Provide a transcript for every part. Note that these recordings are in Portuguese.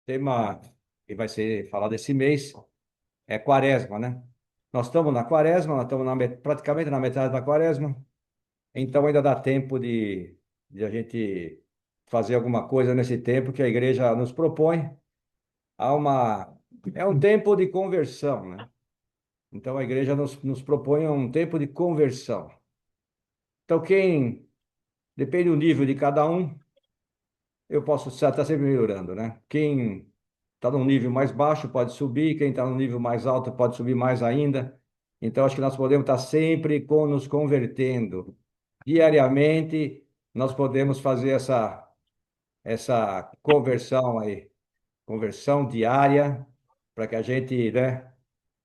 Tema que vai ser falado esse mês é quaresma, né? Nós estamos na quaresma, nós estamos praticamente na metade da quaresma, então ainda dá tempo de a gente fazer alguma coisa nesse tempo que a igreja nos propõe. É um tempo de conversão, né? Então a igreja nos propõe um tempo de conversão. Então, depende do nível de cada um, eu posso estar sempre melhorando, né? Quem está num nível mais baixo pode subir, quem está num nível mais alto pode subir mais ainda. Então, acho que nós podemos estar sempre nos convertendo. Diariamente, nós podemos fazer essa conversão aí, conversão diária, para que a gente, né?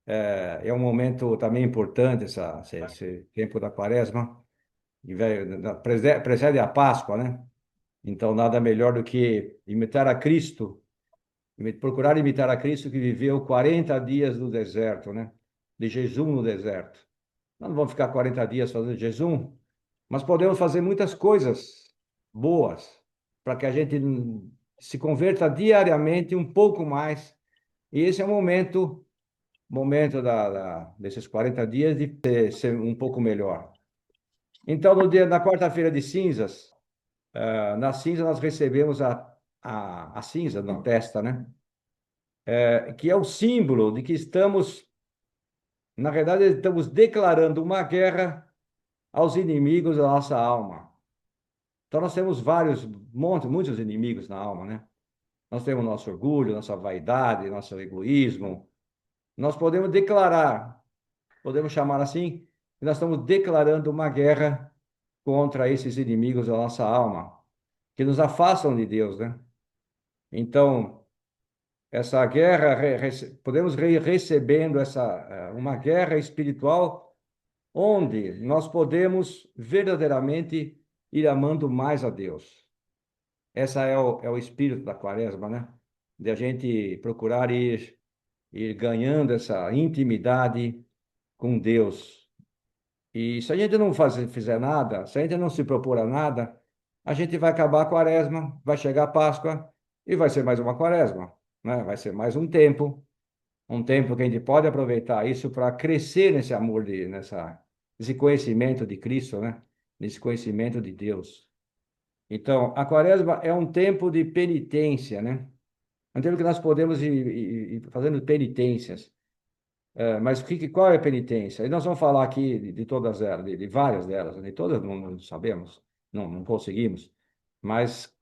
É um momento também importante esse tempo da quaresma, e precede a Páscoa, né? Então, nada melhor do que imitar a Cristo, procurar imitar a Cristo que viveu 40 dias no deserto, né? De jejum no deserto. Nós não vamos ficar 40 dias fazendo jejum, mas podemos fazer muitas coisas boas para que a gente se converta diariamente um pouco mais. E esse é o momento desses 40 dias de ser um pouco melhor. Então, na quarta-feira de cinzas, na cinza nós recebemos a cinza na testa, né? Que é o símbolo de que na verdade, estamos declarando uma guerra aos inimigos da nossa alma. Então, nós temos muitos inimigos na alma, né? Nós temos nosso orgulho, nossa vaidade, nosso egoísmo. Nós podemos declarar, podemos chamar assim, que nós estamos declarando uma guerra contra esses inimigos da nossa alma, que nos afastam de Deus, né? Então, essa guerra, podemos recebendo uma guerra espiritual onde nós podemos verdadeiramente ir amando mais a Deus. Essa é o espírito da quaresma, né? De a gente procurar ir ganhando essa intimidade com Deus. E se a gente não fizer nada, se a gente não se propor a nada, a gente vai acabar a quaresma, vai chegar a Páscoa e vai ser mais uma quaresma, né? Vai ser mais um tempo que a gente pode aproveitar isso para crescer nesse amor, nesse conhecimento de Cristo, né? Nesse conhecimento de Deus. Então, a quaresma é um tempo de penitência, né? É um tempo que nós podemos ir fazendo penitências. Mas qual é a penitência? E nós vamos falar aqui de todas elas, de várias delas, né? De todas não sabemos, não conseguimos, mas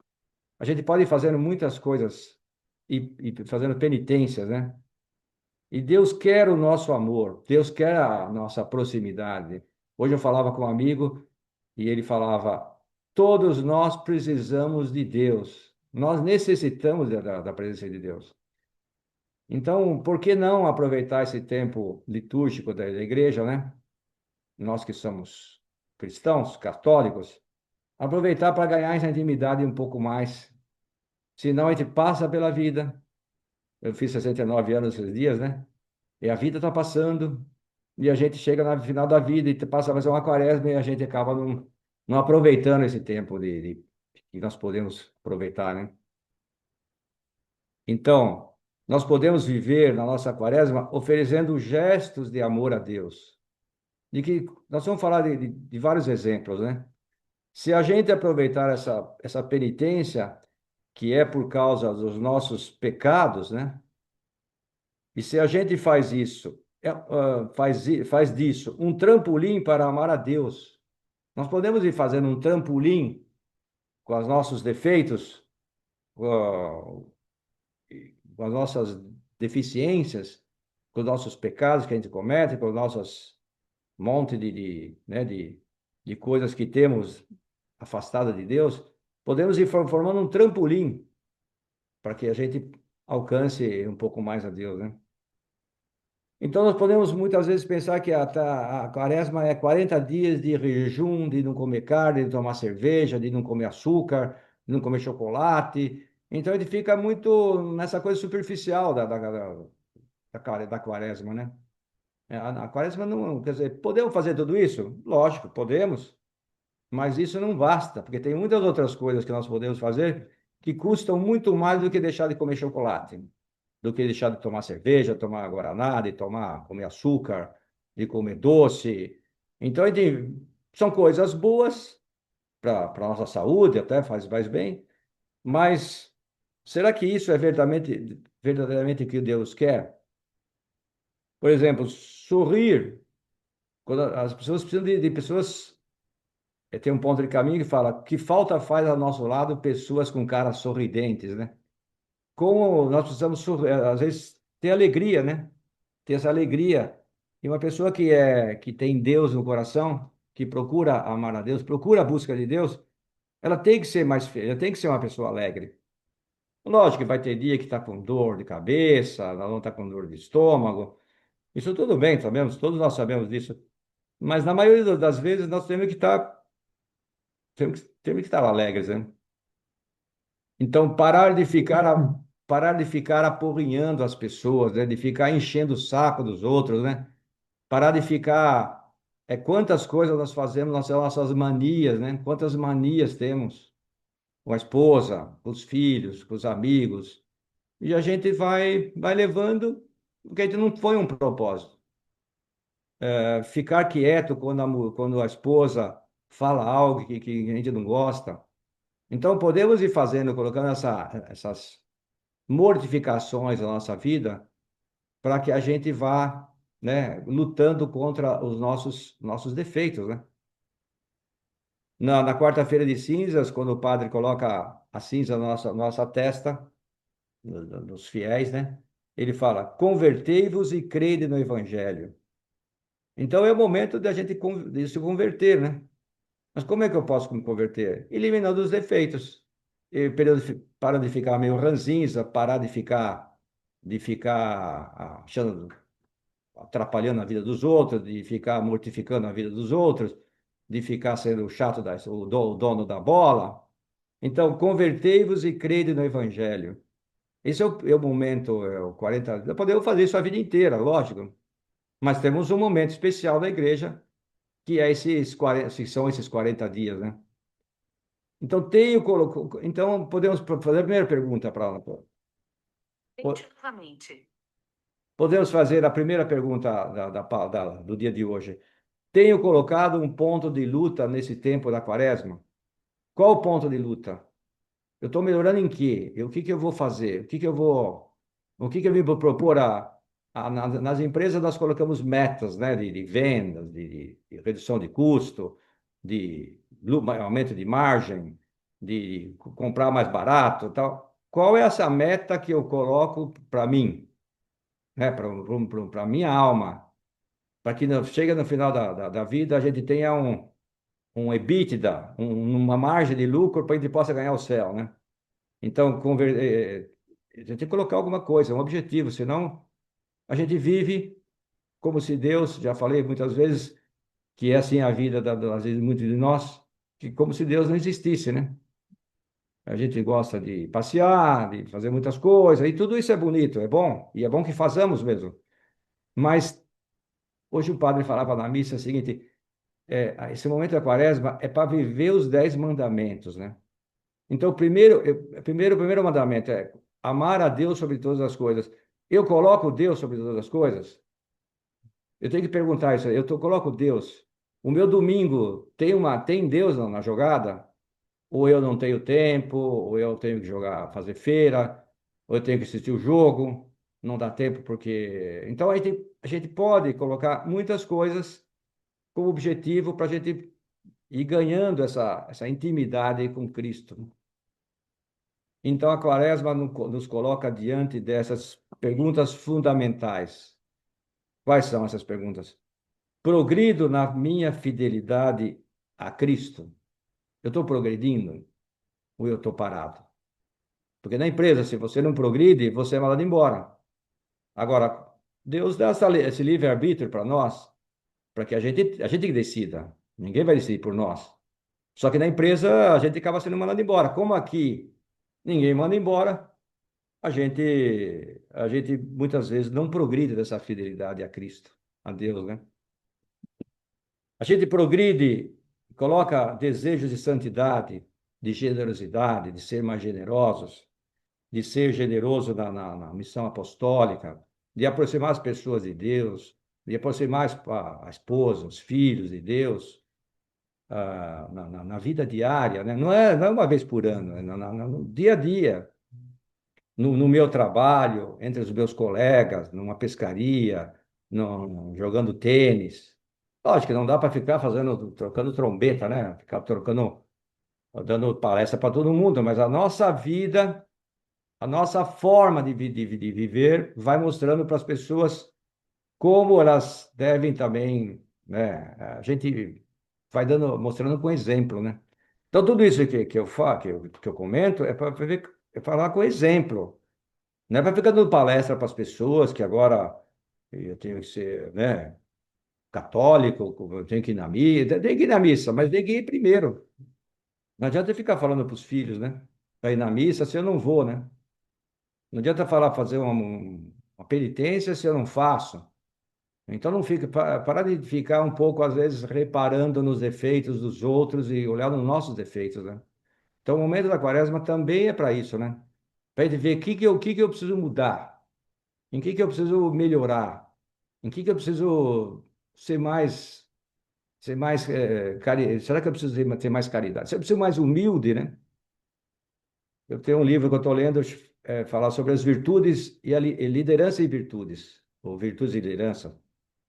a gente pode ir fazendo muitas coisas e fazendo penitências, né? E Deus quer o nosso amor, Deus quer a nossa proximidade. Hoje eu falava com um amigo e ele falava: todos nós precisamos de Deus, nós necessitamos da presença de Deus. Então, por que não aproveitar esse tempo litúrgico da igreja, né? Nós que somos cristãos, católicos, aproveitar para ganhar essa intimidade um pouco mais. Senão a gente passa pela vida. Eu fiz 69 anos esses dias, né? E a vida está passando, e a gente chega no final da vida e passa a fazer uma quaresma e a gente acaba não aproveitando esse tempo que nós podemos aproveitar, né? Então, nós podemos viver na nossa quaresma oferecendo gestos de amor a Deus. De que nós vamos falar de vários exemplos, né? Se a gente aproveitar essa penitência, que é por causa dos nossos pecados, né? E se a gente faz isso, faz disso um trampolim para amar a Deus, nós podemos ir fazendo um trampolim com os nossos defeitos, com com as nossas deficiências, com os nossos pecados que a gente comete, com os nossos monte né, de coisas que temos afastada de Deus, podemos ir formando um trampolim para que a gente alcance um pouco mais a Deus, né? Então, nós podemos muitas vezes pensar que a quaresma é 40 dias de jejum, de não comer carne, de tomar cerveja, de não comer açúcar, de não comer chocolate. Então, ele fica muito nessa coisa superficial da quaresma, né? A quaresma não, quer dizer, podemos fazer tudo isso? Lógico, podemos, mas isso não basta, porque tem muitas outras coisas que nós podemos fazer que custam muito mais do que deixar de comer chocolate, do que deixar de tomar cerveja, tomar guaraná, de comer açúcar, de comer doce. Então, são coisas boas para a nossa saúde, até faz bem, mas será que isso é verdadeiramente o que Deus quer? Por exemplo, sorrir, quando as pessoas precisam de pessoas. Tem um ponto de caminho que fala que falta faz ao nosso lado pessoas com caras sorridentes, né? Como nós precisamos, às vezes, ter alegria, né? Ter essa alegria. E uma pessoa que tem Deus no coração, que procura amar a Deus, procura a busca de Deus, ela tem que ser ela tem que ser uma pessoa alegre. Lógico que vai ter dia que está com dor de cabeça, ela não está com dor de estômago. Isso tudo bem, sabemos, todos nós sabemos disso. Mas na maioria das vezes nós temos que estar alegres, né? Então, parar de ficar apurrinhando as pessoas, né? De ficar enchendo o saco dos outros, né? Parar de ficar. Quantas coisas nós fazemos, nossas manias, né? Quantas manias temos com a esposa, com os filhos, com os amigos. E a gente vai levando, porque a gente não foi um propósito. Ficar quieto quando a esposa fala algo que a gente não gosta. Então, podemos ir fazendo, colocando essas mortificações na nossa vida para que a gente vá, né, lutando contra os nossos defeitos, né? Na quarta-feira de cinzas, quando o padre coloca a cinza na nossa testa, dos fiéis, né? Ele fala: convertei-vos e crede no evangelho. Então é o momento de se converter, né? Mas como é que eu posso me converter? Eliminando os defeitos. E para de ficar meio ranzinza, parar de ficar atrapalhando a vida dos outros, de ficar mortificando a vida dos outros, de ficar sendo o chato, o dono da bola. Então, convertei-vos e crede no Evangelho. Esse é o momento, é o 40. Podemos fazer isso a vida inteira, lógico, mas temos um momento especial da igreja, que é são esses 40 dias, né? Então, podemos fazer a primeira pergunta para ela. Tente novamente. Podemos fazer a primeira pergunta do dia de hoje. Tenho colocado um ponto de luta nesse tempo da quaresma? Qual o ponto de luta? Eu estou melhorando em quê? O que que eu vou fazer? O que que eu vou propor nas empresas nós colocamos metas, né, de vendas, de redução de custo, de aumento de margem, de comprar mais barato, tal. Qual é essa meta que eu coloco para mim, né, para a minha alma, para que chega no final da vida a gente tenha um EBITDA, uma margem de lucro para a gente possa ganhar o céu, né? Então, a gente tem que colocar alguma coisa, um objetivo, senão a gente vive como se Deus, já falei muitas vezes, que é assim a vida, às vezes, muitos de nós, que como se Deus não existisse, né? A gente gosta de passear, de fazer muitas coisas, e tudo isso é bonito, é bom, e é bom que façamos mesmo. Mas hoje o padre falava na missa o seguinte: esse momento da quaresma é para viver os 10 mandamentos, né? Então, o primeiro mandamento é amar a Deus sobre todas as coisas. Eu coloco Deus sobre todas as coisas? Eu tenho que perguntar isso aí. Coloco Deus. O meu domingo tem Deus na jogada? Ou eu não tenho tempo, ou eu tenho que jogar, fazer feira, ou eu tenho que assistir o jogo, não dá tempo porque. Então, a gente pode colocar muitas coisas como objetivo para a gente ir ganhando essa intimidade com Cristo. Então, a Quaresma nos coloca diante dessas perguntas fundamentais. Quais são essas perguntas? Progrido na minha fidelidade a Cristo? Eu estou progredindo ou eu estou parado? Porque na empresa, se você não progride, você é mandado embora. Agora, Deus dá esse livre-arbítrio para nós, para que a gente que decida. Ninguém vai decidir por nós. Só que na empresa, a gente acaba sendo mandado embora. Como aqui ninguém manda embora, a gente muitas vezes não progride dessa fidelidade a Cristo, a Deus, né? A gente progride, coloca desejos de santidade, de generosidade, de ser mais generosos, de ser generoso na missão apostólica, de aproximar as pessoas de Deus, de aproximar a esposa, os filhos de Deus, na vida diária, né? Não é uma vez por ano, é no dia a dia, no meu trabalho, entre os meus colegas, numa pescaria, jogando tênis. Lógico que não dá para ficar trocando trombeta, né? Ficar dando palestra para todo mundo, mas a nossa vida, a nossa forma de viver vai mostrando para as pessoas como elas devem também, né? A gente vai mostrando com exemplo, né? Então, tudo isso que eu falo, que eu comento, é falar com exemplo. Não é para ficar dando palestra para as pessoas que agora eu tenho que ser, né, católico, eu tenho que ir na missa, tem que ir na missa, mas tem que ir primeiro. Não adianta ficar falando para os filhos, né? Para ir na missa se eu não vou, né? Não adianta fazer uma penitência se eu não faço. Então não fica, parar de ficar um pouco, às vezes, reparando nos defeitos dos outros e olhar nos nossos defeitos, né? Então o momento da quaresma também é para isso, né? Para a gente ver o que que eu preciso mudar, em que eu preciso melhorar, em que eu preciso ser mais, será que eu preciso ter mais caridade? Se eu preciso mais humilde, né? Eu tenho um livro que eu estou lendo, falar sobre as virtudes e liderança e virtudes, ou virtudes e liderança.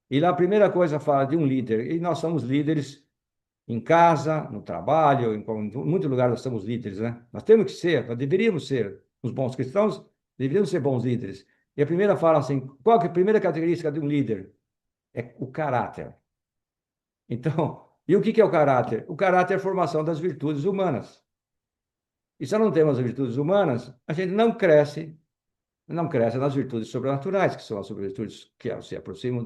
E lá a primeira coisa fala de um líder, e nós somos líderes em casa, no trabalho, em muitos lugares nós somos líderes, né? Nós temos que ser, nós deveríamos ser, os bons cristãos deveríamos ser bons líderes. E a primeira fala assim, qual que é a primeira característica de um líder? É o caráter. Então, e o que que é o caráter? O caráter é a formação das virtudes humanas. E se não temos as virtudes humanas, a gente não cresce nas virtudes sobrenaturais, que são as virtudes que se aproximam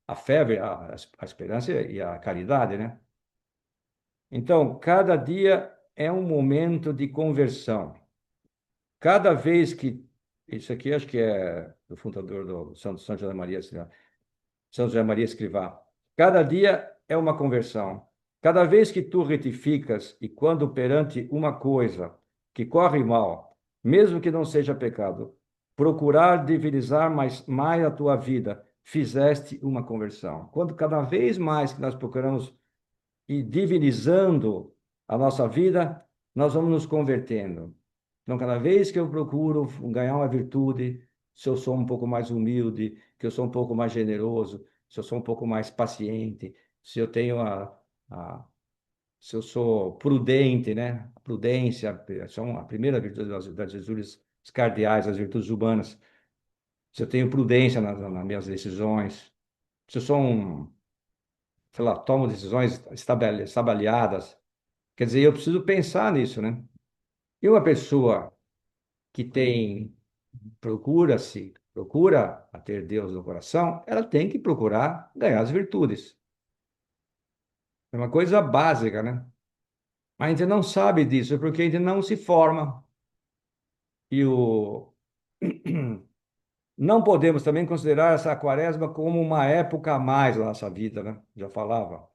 a fé, a esperança e a caridade, né? Então, cada dia é um momento de conversão. Cada vez que, isso aqui acho que é do fundador do São José Maria, São José Maria Escrivá. Cada dia é uma conversão. Cada vez que tu retificas e quando perante uma coisa que corre mal, mesmo que não seja pecado, procurar divinizar mais a tua vida, fizeste uma conversão. Quando cada vez mais que nós procuramos ir divinizando a nossa vida, nós vamos nos convertendo. Então, cada vez que eu procuro ganhar uma virtude, se eu sou um pouco mais humilde, que eu sou um pouco mais generoso, se eu sou um pouco mais paciente, se eu tenho a se eu sou prudente, né? A prudência, são a primeira virtude das virtudes cardeais, as virtudes humanas. Se eu tenho prudência nas minhas decisões, se eu sou sei lá, tomo decisões estabelhadas, quer dizer, eu preciso pensar nisso, né? E uma pessoa que procura a ter Deus no coração, ela tem que procurar ganhar as virtudes. É uma coisa básica, né? Mas a gente não sabe disso porque a gente não se forma. E não podemos também considerar essa quaresma como uma época a mais na nossa vida, né? Já falava.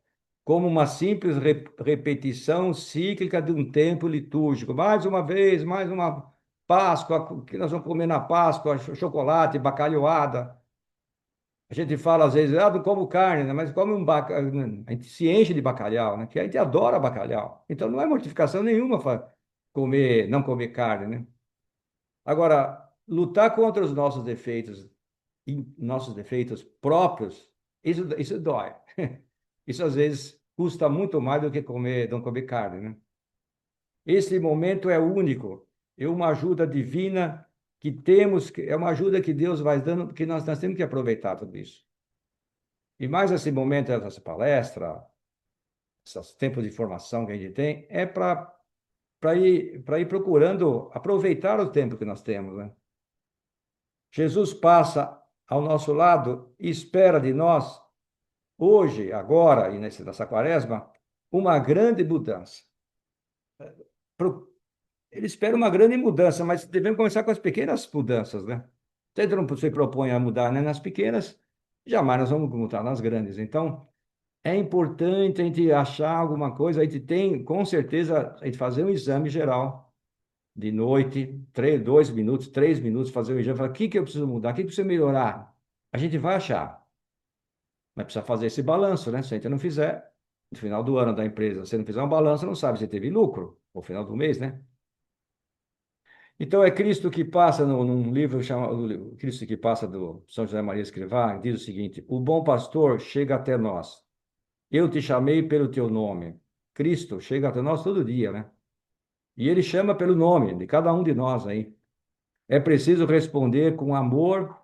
Como uma simples repetição cíclica de um tempo litúrgico. Mais uma vez, mais uma Páscoa, que nós vamos comer na Páscoa, chocolate, bacalhoada. A gente fala às vezes, não como carne, né? Mas come a gente se enche de bacalhau, né? Que a gente adora bacalhau. Então não é mortificação nenhuma não comer carne, né? Agora, lutar contra os nossos defeitos próprios, isso dói. Isso às vezes custa muito mais do que não comer carne, né? Esse momento é único, é uma ajuda divina é uma ajuda que Deus vai dando, porque nós temos que aproveitar tudo isso. E mais esse momento, essa palestra, esses tempos de formação que a gente tem, é para ir procurando aproveitar o tempo que nós temos, né? Jesus passa ao nosso lado e espera de nós, hoje, agora e nessa quaresma, uma grande mudança. Ele espera uma grande mudança, mas devemos começar com as pequenas mudanças, né? Se a gente não se propõe a mudar, né, nas pequenas, jamais nós vamos mudar nas grandes. Então, é importante a gente achar alguma coisa, a gente tem, com certeza, a gente fazer um exame geral de noite, 2 minutos, 3 minutos, fazer um exame, falar, o que que eu preciso mudar, o que que precisa melhorar? A gente vai achar, mas precisa fazer esse balanço, né? Se a gente não fizer, no final do ano da empresa, se não fizer um balanço, não sabe se teve lucro, no final do mês, né? Então é Cristo que passa num livro chamado Cristo que passa do São José Maria Escrivá, diz o seguinte: o bom pastor chega até nós. Eu te chamei pelo teu nome. Cristo chega até nós todo dia, né? E ele chama pelo nome de cada um de nós aí. É preciso responder com amor,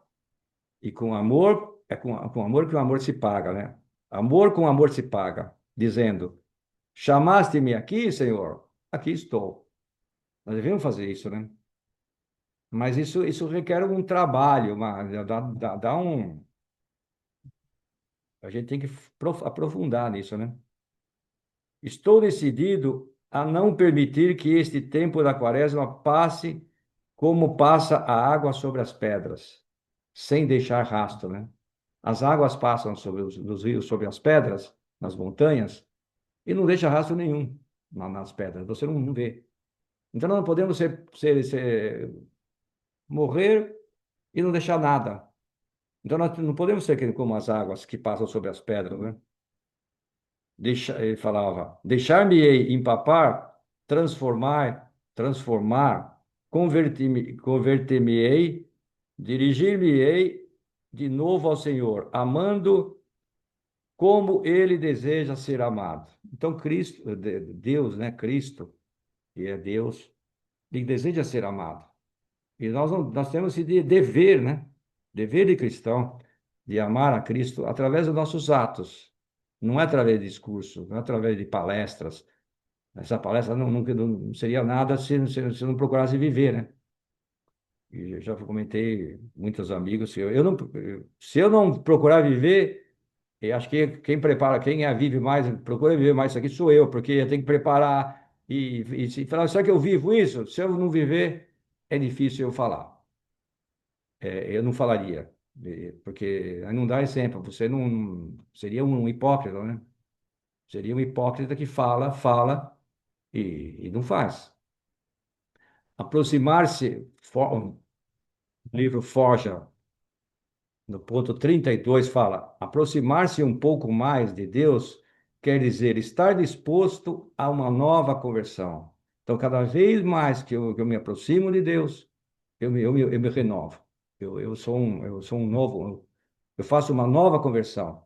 e com amor, com amor que o amor se paga, né? Amor com amor se paga, dizendo: chamaste-me aqui, Senhor? Aqui estou. Nós devemos fazer isso, né? Mas isso requer um trabalho, dá um. A gente tem que aprofundar nisso, né? Estou decidido a não permitir que este tempo da quaresma passe como passa a água sobre as pedras, sem deixar rastro, né? As águas passam sobre os rios, sobre as pedras, nas montanhas, e não deixa rastro nenhum nas pedras, você não vê. Então nós não podemos morrer e não deixar nada. Então nós não podemos ser como as águas que passam sobre as pedras, né? Ele falava, deixar-me-ei empapar, transformar, converter-me-ei, dirigir-me-ei de novo ao Senhor, amando como ele deseja ser amado. Então, Cristo, Deus, né? Cristo, que é Deus, ele deseja ser amado. E nós temos esse dever, né? Dever de cristão, de amar a Cristo através dos nossos atos. Não é através de discurso, não é através de palestras. Essa palestra não seria nada se não procurasse viver, né? E eu já comentei muitos amigos, se eu não procurar viver, eu acho que quem prepara, vive mais, procura viver mais isso aqui sou eu, porque eu tenho que preparar e se falar, será que eu vivo isso? Se eu não viver, é difícil eu falar. Eu não falaria, porque aí não dá exemplo, você não seria um hipócrita, né? Seria um hipócrita que fala e não faz. Aproximar-se, o livro Forja, no ponto 32 fala: aproximar-se um pouco mais de Deus quer dizer estar disposto a uma nova conversão. Então, cada vez mais que eu me aproximo de Deus, eu me renovo. Eu sou um novo, eu faço uma nova conversão,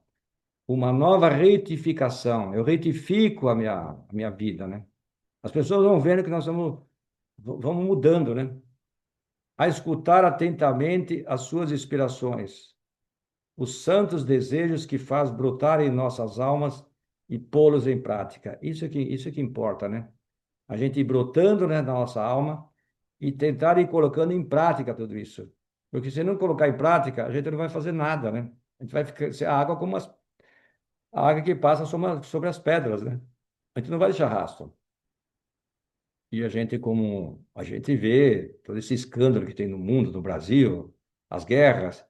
uma nova retificação. Eu retifico a minha vida, né? As pessoas vão vendo que nós vamos mudando, né? A escutar atentamente as suas inspirações, os santos desejos que faz brotar em nossas almas e pô-los em prática. Isso é que importa, né? A gente ir brotando, né, na nossa alma e tentar ir colocando em prática tudo isso. Porque se não colocar em prática, a gente não vai fazer nada, né? A gente vai ficar, ser a água como a água que passa sobre as pedras, né? A gente não vai deixar rastro. E a gente, como a gente vê todo esse escândalo que tem no mundo, no Brasil, as guerras,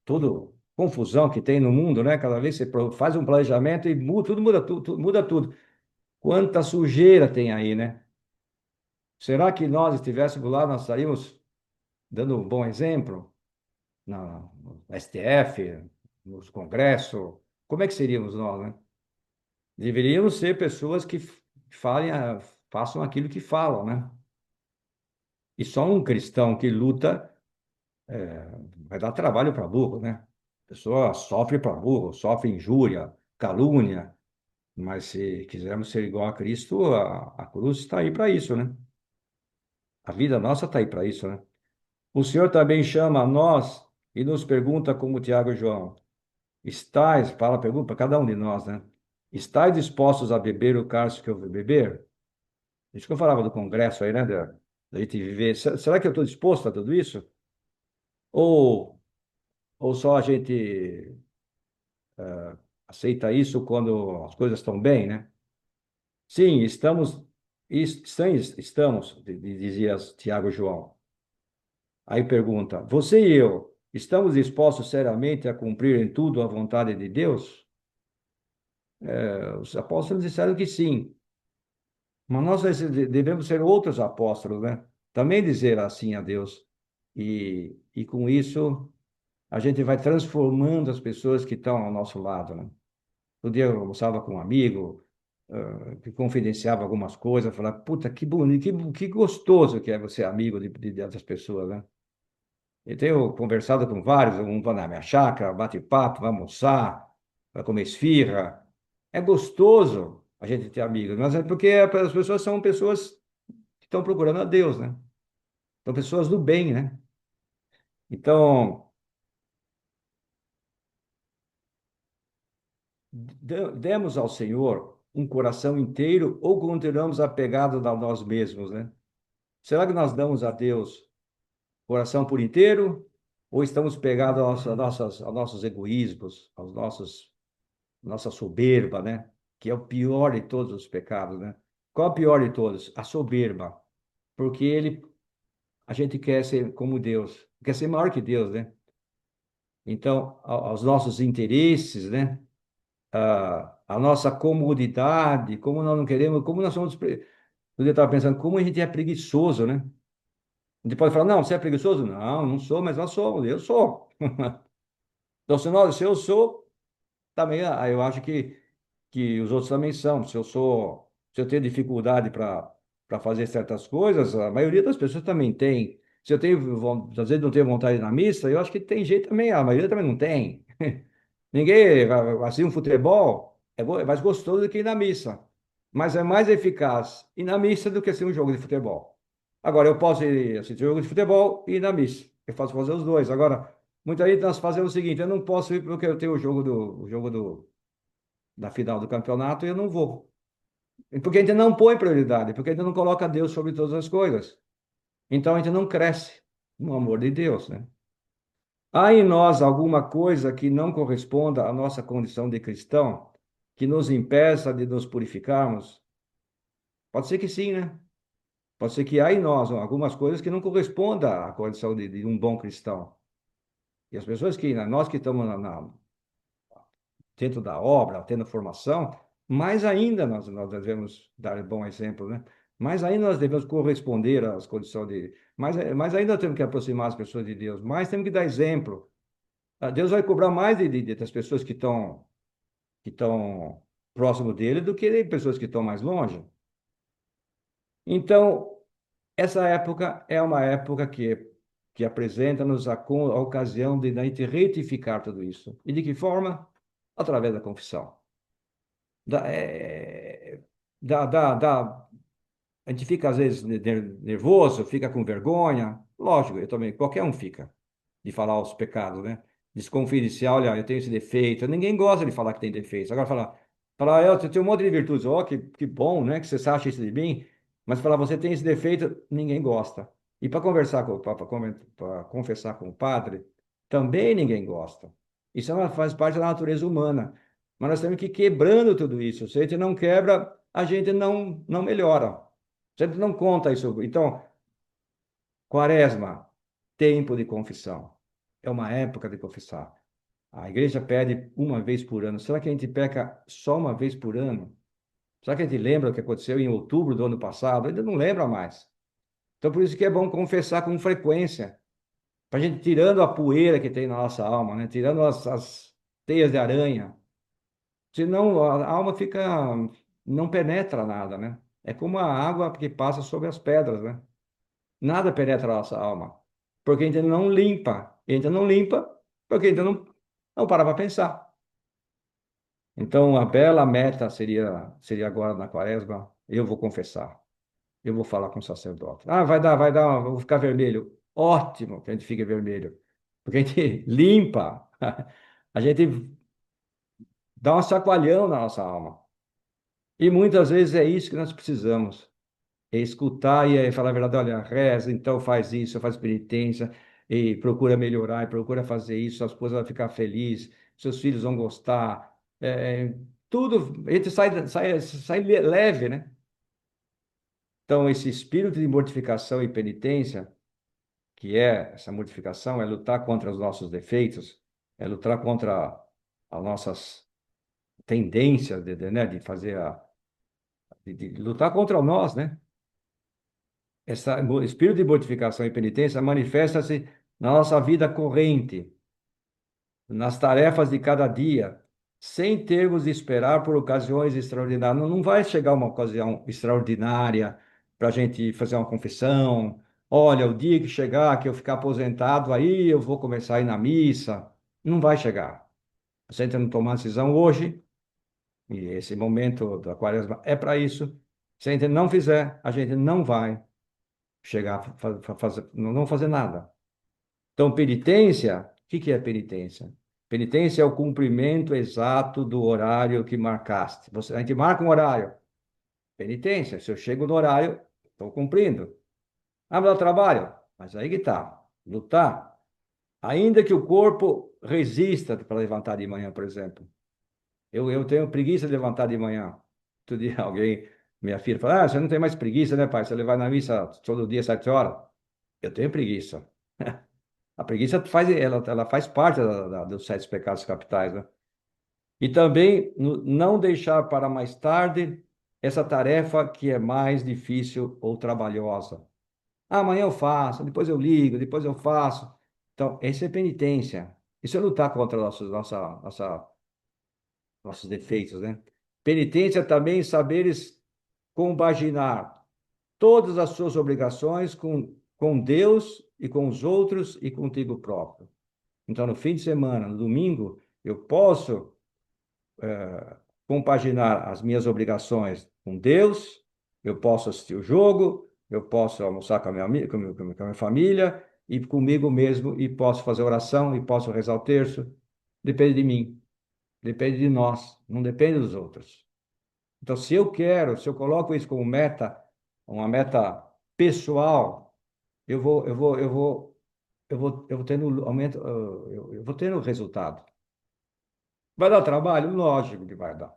tudo, confusão que tem no mundo, né? Cada vez você faz um planejamento e tudo muda tudo. Quanta sujeira tem aí, né? Será que nós estivéssemos lá, nós estaríamos dando um bom exemplo no STF, nos congressos? Como é que seríamos nós, né? Deveríamos ser pessoas que façam aquilo que falam, né? E só um cristão que luta vai dar trabalho para burro, né? A pessoa sofre para burro, sofre injúria, calúnia, mas se quisermos ser igual a Cristo, a cruz está aí para isso, né? A vida nossa está aí para isso, né? O Senhor também chama a nós e nos pergunta, como Tiago e João, pergunta para cada um de nós, né? Estais dispostos a beber o cálice que eu vou beber? Isso que eu falava do congresso aí, né? Da gente viver. Será que eu estou disposto a tudo isso? Ou, ou só a gente aceita isso quando as coisas estão bem, né? Sim, dizia Tiago e João. Aí pergunta: você e eu estamos dispostos seriamente a cumprir em tudo a vontade de Deus? Os apóstolos disseram que sim, mas nós devemos ser outros apóstolos, né? Também dizer assim a Deus. E com isso, a gente vai transformando as pessoas que estão ao nosso lado, né? Um dia eu almoçava com um amigo, que confidenciava algumas coisas, falava, puta, que bonito, que gostoso que é você amigo de outras pessoas, né? Eu tenho conversado com vários, um vai na minha chácara, bate papo, vai almoçar, vai comer esfirra. É gostoso a gente ter amigos, mas é porque as pessoas são pessoas que estão procurando a Deus, né? São pessoas do bem, né? Então, demos ao Senhor um coração inteiro ou continuamos apegados a nós mesmos, né? Será que nós damos a Deus coração por inteiro ou estamos pegados aos nossos egoísmos, aos nossa soberba, né? Que é o pior de todos os pecados, né? Qual é o pior de todos? A soberba, porque a gente quer ser como Deus, quer ser maior que Deus, né? Então, aos nossos interesses, né? A nossa comodidade, como nós não queremos, como nós somos. Eu estava pensando, como a gente é preguiçoso, né? A gente pode falar, não, você é preguiçoso? Não, não sou, mas nós somos, eu sou. Então, se eu sou, também, eu acho que os outros também são. Se eu tenho dificuldade para fazer certas coisas, a maioria das pessoas também tem. Se eu tenho, às vezes não tenho vontade de ir na missa, eu acho que tem jeito também, a maioria também não tem. Ninguém, assim, um futebol é mais gostoso do que ir na missa, mas é mais eficaz ir na missa do que assim um jogo de futebol. Agora, eu posso ir assistir um jogo de futebol e ir na missa. Eu posso fazer os dois. Agora, muita gente nós fazemos o seguinte: eu não posso ir porque eu tenho da final do campeonato e eu não vou. Porque a gente não põe prioridade, porque a gente não coloca Deus sobre todas as coisas. Então a gente não cresce no amor de Deus, né? Há em nós alguma coisa que não corresponda à nossa condição de cristão, que nos impeça de nos purificarmos? Pode ser que sim, né? Pode ser que há em nós algumas coisas que não correspondam à condição de um bom cristão. E as pessoas nós que estamos dentro da obra, tendo formação, mais ainda nós devemos dar bom exemplo, né? Mais ainda nós devemos corresponder às condições mais ainda temos que aproximar as pessoas de Deus, mais temos que dar exemplo. Deus vai cobrar mais das pessoas que estão próximo dele do que de pessoas que estão mais longe. Então, essa época é uma época que apresenta-nos a ocasião de a gente retificar tudo isso. E de que forma? Através da confissão. Da, é, da, a gente fica, às vezes, nervoso, fica com vergonha. Lógico, eu também, qualquer um fica, de falar os pecados, né? Desconfidenciar, olha, eu tenho esse defeito. Ninguém gosta de falar que tem defeitos. Agora, falar, eu tenho um monte de virtudes. Ó, que bom, né? Que você acha isso de mim. Mas falar, você tem esse defeito, ninguém gosta. E para conversar para confessar com o padre, também ninguém gosta. Isso faz parte da natureza humana. Mas nós temos que ir quebrando tudo isso. Se a gente não quebra, a gente não melhora. Se a gente não conta isso. Então, Quaresma, tempo de confissão. É uma época de confessar. A igreja pede uma vez por ano. Será que a gente peca só uma vez por ano? Será que a gente lembra o que aconteceu em outubro do ano passado? Ainda não lembra mais. Então, por isso que é bom confessar com frequência, para a gente tirando a poeira que tem na nossa alma, né? Tirando as teias de aranha. Senão a alma fica, não penetra nada, né? É como a água que passa sobre as pedras, né? Nada penetra a nossa alma, porque a gente não limpa. E a gente não limpa porque a gente não para pensar. Então, a bela meta seria agora na quaresma, eu vou confessar, eu vou falar com o sacerdote. Ah, vai dar, vou ficar vermelho. Ótimo que a gente fique vermelho, porque a gente limpa, a gente dá um chacoalhão na nossa alma. E muitas vezes é isso que nós precisamos. É escutar e falar a verdade, olha, reza, então faz isso, faz penitência, e procura melhorar, e procura fazer isso, sua esposa vai ficar feliz, seus filhos vão gostar, tudo, a gente sai leve, né? Então, esse espírito de mortificação e penitência, que é essa mortificação, é lutar contra os nossos defeitos, é lutar contra as tendência né, de fazer de lutar contra nós, né? O espírito de mortificação e penitência manifesta-se na nossa vida corrente, nas tarefas de cada dia, sem termos de esperar por ocasiões extraordinárias. Não vai chegar uma ocasião extraordinária para a gente fazer uma confissão. Olha, o dia que chegar, que eu ficar aposentado, aí eu vou começar a ir na missa. Não vai chegar. Se a gente não tomar decisão hoje, e esse momento da quaresma é para isso, se a gente não fizer, a gente não vai chegar a fazer, não fazer nada. Então, penitência, o que que é penitência? Penitência é o cumprimento exato do horário que marcaste. A gente marca um horário. Penitência, se eu chego no horário, estou cumprindo. Ah, mas dá trabalho. Mas aí que está. Lutar. Ainda que o corpo resista para levantar de manhã, por exemplo. Eu tenho preguiça de levantar de manhã. Outro dia alguém, minha filha, falou: Ah, você não tem mais preguiça, né, pai? Você vai na missa todo dia, 7 horas. Eu tenho preguiça. A preguiça faz, ela faz parte dos 7 pecados capitais, né? E também não deixar para mais tarde essa tarefa que é mais difícil ou trabalhosa. Ah, amanhã eu faço, depois eu ligo, depois eu faço. Então, essa é penitência. Isso é lutar contra nossos defeitos, né? Penitência também é saberes compaginar todas as suas obrigações com Deus e com os outros e contigo próprio. Então, no fim de semana, no domingo, eu posso compaginar as minhas obrigações com Deus, eu posso assistir o jogo, eu posso almoçar com a minha, com a minha família e comigo mesmo, e posso fazer oração, e posso rezar o terço. Depende de mim, depende de nós, não depende dos outros. Então, se eu coloco isso como meta, uma meta pessoal, eu vou tendo aumento, eu vou tendo resultado. Vai dar trabalho? Lógico que vai dar.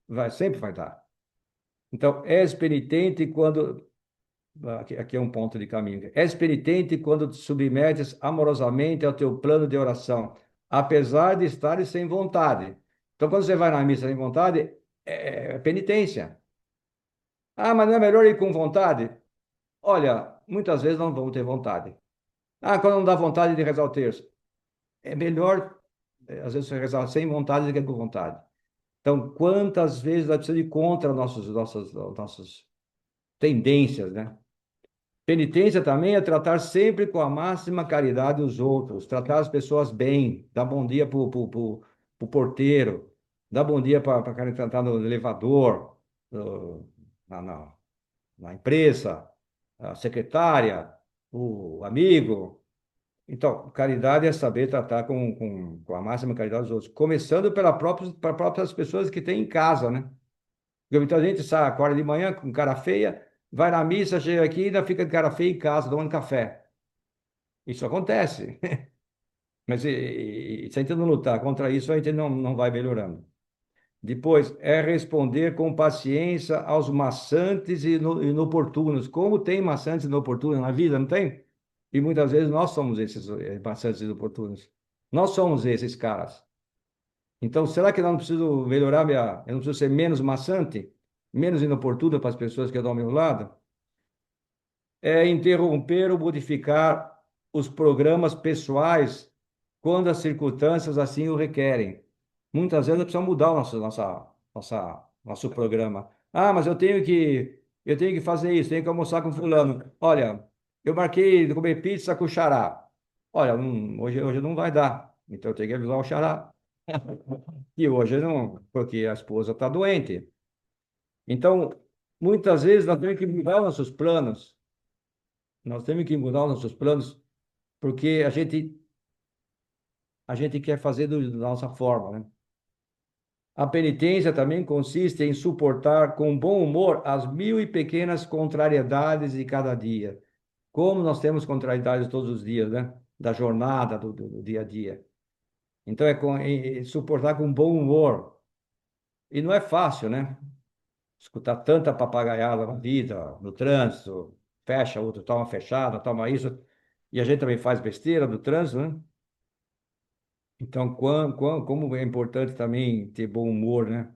Vai, sempre vai dar. Então, és penitente quando. Aqui é um ponto de caminho. És penitente quando te submetes amorosamente ao teu plano de oração, apesar de estares sem vontade. Então, quando você vai na missa sem vontade, é penitência. Ah, mas não é melhor ir com vontade? Olha, muitas vezes não vamos ter vontade. Ah, quando não dá vontade de rezar o terço. É melhor, às vezes, você rezar sem vontade do que com vontade. Então, quantas vezes nós precisamos ir contra nossas tendências, né? Penitência também é tratar sempre com a máxima caridade os outros, tratar as pessoas bem, dar bom dia para o porteiro, dar bom dia para quem está no elevador, na, na, na empresa, a secretária, o amigo. Então, caridade é saber tratar com a máxima caridade os outros, começando para próprias pessoas que têm em casa, né? Porque muita gente sai, acorda de manhã com cara feia, vai na missa, chega aqui e ainda fica de cara feia em casa, tomando café. Isso acontece. Mas se a gente não lutar contra isso, a gente não vai melhorando. Depois, é responder com paciência aos maçantes e inoportunos. Como tem maçantes e inoportunos na vida, não tem? E muitas vezes nós somos esses maçantes e inoportunos. Nós somos esses caras. Então, será que eu não preciso melhorar eu não preciso ser menos maçante, menos inoportuno para as pessoas que estão ao meu lado? É interromper ou modificar os programas pessoais quando as circunstâncias assim o requerem. Muitas vezes precisamos mudar o nosso programa. Ah, mas eu tenho que fazer isso, tenho que almoçar com fulano. Olha, eu marquei de comer pizza com o xará. Olha, hoje não vai dar. Então eu tenho que avisar o xará. E hoje não, porque a esposa está doente. Então, muitas vezes nós temos que mudar os nossos planos. Nós temos que mudar os nossos planos porque a gente quer fazer da nossa forma, né? A penitência também consiste em suportar com bom humor as mil e pequenas contrariedades de cada dia. Como nós temos contrariedades todos os dias, né? Da jornada, do dia a dia. Então, suportar com bom humor. E não é fácil, né? Escutar tanta papagaiada na vida, no trânsito, fecha, outro toma fechada, toma isso. E a gente também faz besteira no trânsito, né? Então, como é importante também ter bom humor, né?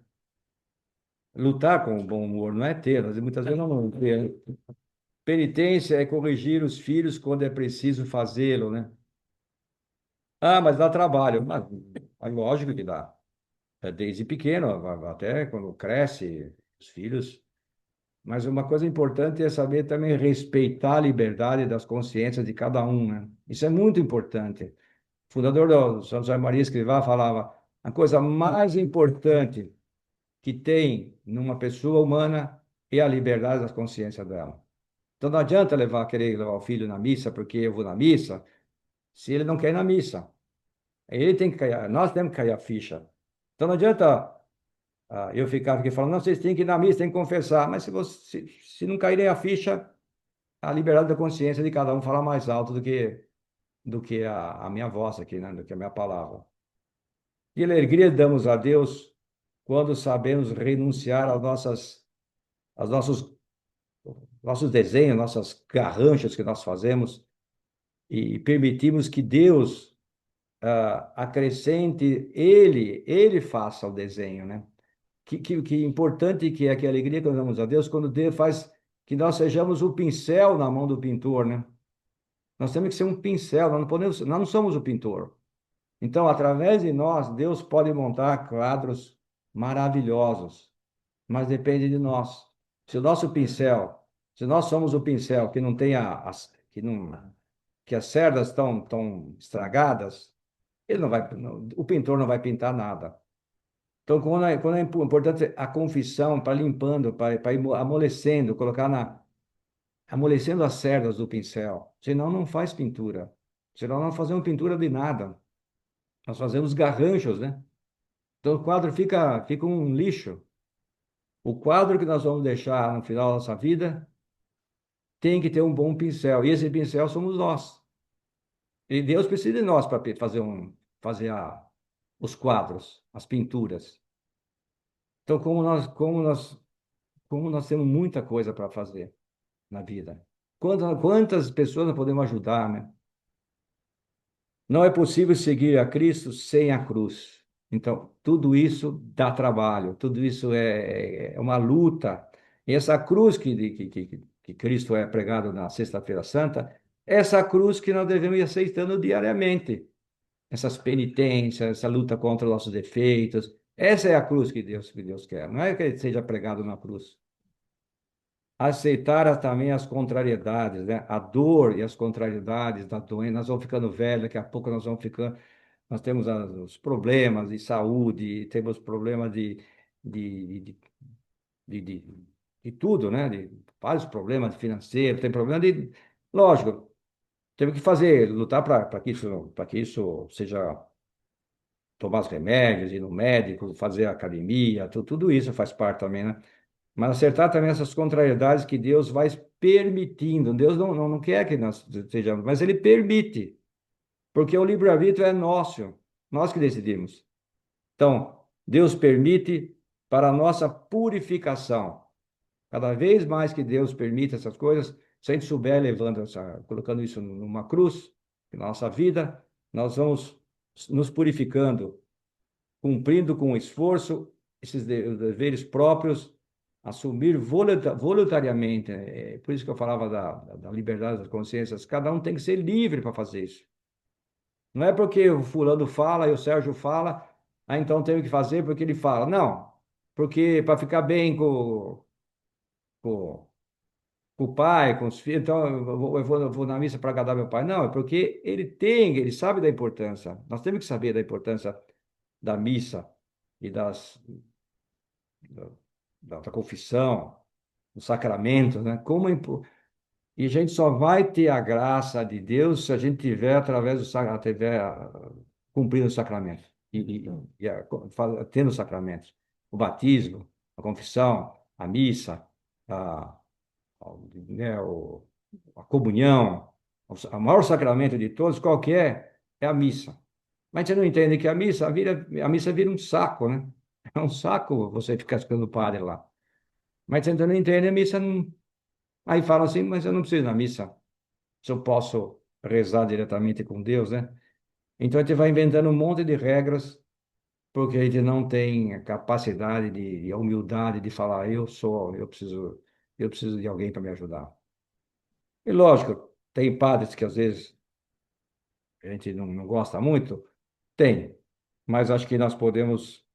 Lutar com o bom humor, não é ter, muitas vezes não ter. Penitência é corrigir os filhos quando é preciso fazê-lo, né? Ah, mas dá trabalho. Mas lógico que dá. É desde pequeno, até quando cresce, os filhos. Mas uma coisa importante é saber também respeitar a liberdade das consciências de cada um, né? Isso é muito importante. O fundador do São José Maria Escrivá falava: a coisa mais importante que tem numa pessoa humana é a liberdade das consciências dela. Então não adianta querer levar o filho na missa porque eu vou na missa, se ele não quer ir na missa. Ele tem que cair, nós temos que cair a ficha. Então não adianta eu ficar aqui falando, não, vocês têm que ir na missa, têm que confessar. Mas se não caírem a ficha, a liberdade da consciência de cada um fala mais alto do que a minha voz aqui, né? Do que a minha palavra. Que alegria damos a Deus quando sabemos renunciar aos nossos desenhos, nossas garranchas que nós fazemos e permitimos que Deus acrescente, ele faça o desenho, né? Que importante que é que a alegria que nós damos a Deus quando Deus faz que nós sejamos o pincel na mão do pintor, né? Nós temos que ser um pincel, nós não somos o pintor. Então, através de nós, Deus pode montar quadros maravilhosos, mas depende de nós. Se o nosso pincel, se nós somos o pincel que não tem que não que as cerdas estão tão estragadas, ele não vai, o pintor não vai pintar nada. Então, quando é importante a confissão para limpando, para ir amolecendo, amolecendo as cerdas do pincel. Senão não faz pintura. Senão não fazemos pintura de nada. Nós fazemos garranchos, né? Então o quadro fica um lixo. O quadro que nós vamos deixar no final da nossa vida tem que ter um bom pincel. E esse pincel somos nós. E Deus precisa de nós para os quadros, as pinturas. Então, como nós temos muita coisa para fazer na vida. Quantas pessoas nós podemos ajudar, né? Não é possível seguir a Cristo sem a cruz. Então, tudo isso dá trabalho, tudo isso é uma luta. E essa cruz que Cristo é pregado na Sexta-feira Santa, essa cruz que nós devemos ir aceitando diariamente. Essas penitências, essa luta contra os nossos defeitos. Essa é a cruz que Deus quer. Não é que ele seja pregado na cruz. Aceitar também as contrariedades, né? A dor e as contrariedades da doença. Nós vamos ficando velhos, daqui a pouco nós temos os problemas de saúde, temos problemas de, de, de, de, de tudo, né? De vários problemas financeiros, tem problema lógico, temos que lutar para que isso seja tomar os remédios, ir no médico, fazer academia, tudo isso faz parte também, né? Mas acertar também essas contrariedades que Deus vai permitindo. Deus não quer que nós estejamos, mas Ele permite, porque o livre-arbítrio é nosso, nós que decidimos. Então, Deus permite para a nossa purificação. Cada vez mais que Deus permite essas coisas, se a gente souber colocando isso numa cruz, na nossa vida, nós vamos nos purificando, cumprindo com esforço esses deveres próprios, assumir voluntariamente. É por isso que eu falava da liberdade das consciências. Cada um tem que ser livre para fazer isso. Não é porque o fulano fala e o Sérgio fala, então tenho que fazer porque ele fala. Não, porque para ficar bem com, com o pai, com os filhos, então eu vou na missa para agradar meu pai. Não, é porque ele sabe da importância. Nós temos que saber da importância da missa e da confissão, dos sacramentos, né? E a gente só vai ter a graça de Deus se a gente tiver através cumprindo o sacramento tendo os sacramentos, o batismo, a confissão, a missa, a, né, a comunhão, o maior sacramento de todos, qual que é a missa. Mas você não entende que a missa vira um saco, né? É um saco você ficar escutando o padre lá. Mas você não entende, a missa não. Aí falam assim, mas eu não preciso ir na missa, se eu posso rezar diretamente com Deus, né? Então a gente vai inventando um monte de regras porque a gente não tem a capacidade de, a humildade de falar, eu preciso de alguém para me ajudar. E lógico, tem padres que às vezes a gente não gosta muito, tem, mas acho que nós podemos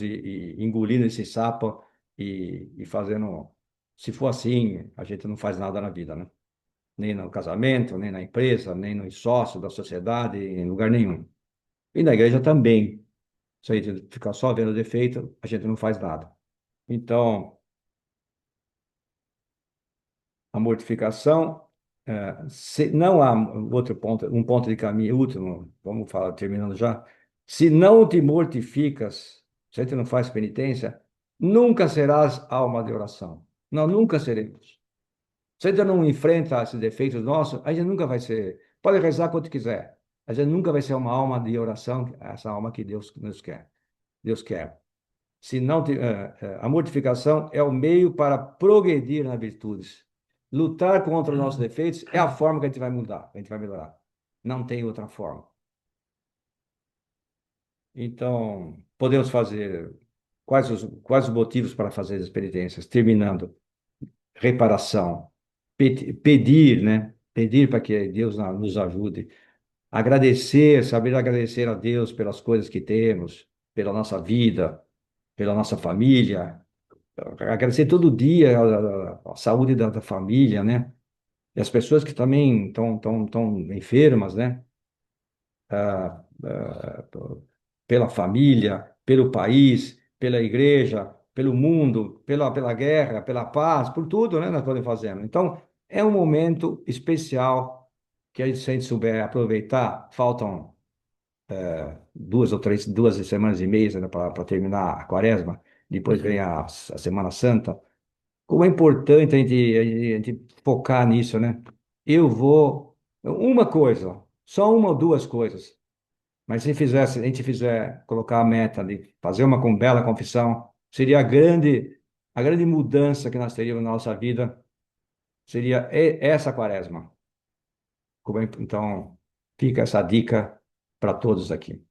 ir engolindo esse sapo e fazendo. Se for assim, a gente não faz nada na vida, né? Nem no casamento, nem na empresa, nem no sócio da sociedade, em lugar nenhum. E na igreja também. Se a gente ficar só vendo defeito, a gente não faz nada. Então, a mortificação, se não há outro ponto, um ponto de caminho, último, vamos falar, terminando já. Se não te mortificas, se a gente não faz penitência, nunca serás alma de oração. Nós nunca seremos. Se a gente não enfrenta esses defeitos nossos, a gente nunca vai ser. Pode rezar quanto quiser. A gente nunca vai ser uma alma de oração, essa alma que Deus nos quer. Deus quer. Se não, a mortificação é o meio para progredir nas virtudes. Lutar contra os nossos defeitos é a forma que a gente vai mudar, a gente vai melhorar. Não tem outra forma. Então, podemos fazer quais os motivos para fazer as penitências? Terminando, reparação, pedir, né? Pedir para que Deus nos ajude. Agradecer, saber agradecer a Deus pelas coisas que temos, pela nossa vida, pela nossa família. Agradecer todo dia a saúde da família, né? E as pessoas que também estão enfermas, né? Ah, pela família, pelo país, pela igreja, pelo mundo, pela guerra, pela paz, por tudo, né? Nós estamos fazendo. Então, é um momento especial que a gente, se a gente souber aproveitar, faltam 2 semanas e meia para terminar a quaresma, depois vem a Semana Santa. Como é importante a gente focar nisso, né? Eu vou. Uma coisa, só uma ou duas coisas. Mas se a gente fizer, colocar a meta de fazer uma bela confissão, seria a grande mudança que nós teríamos na nossa vida, seria essa quaresma. Então, fica essa dica para todos aqui.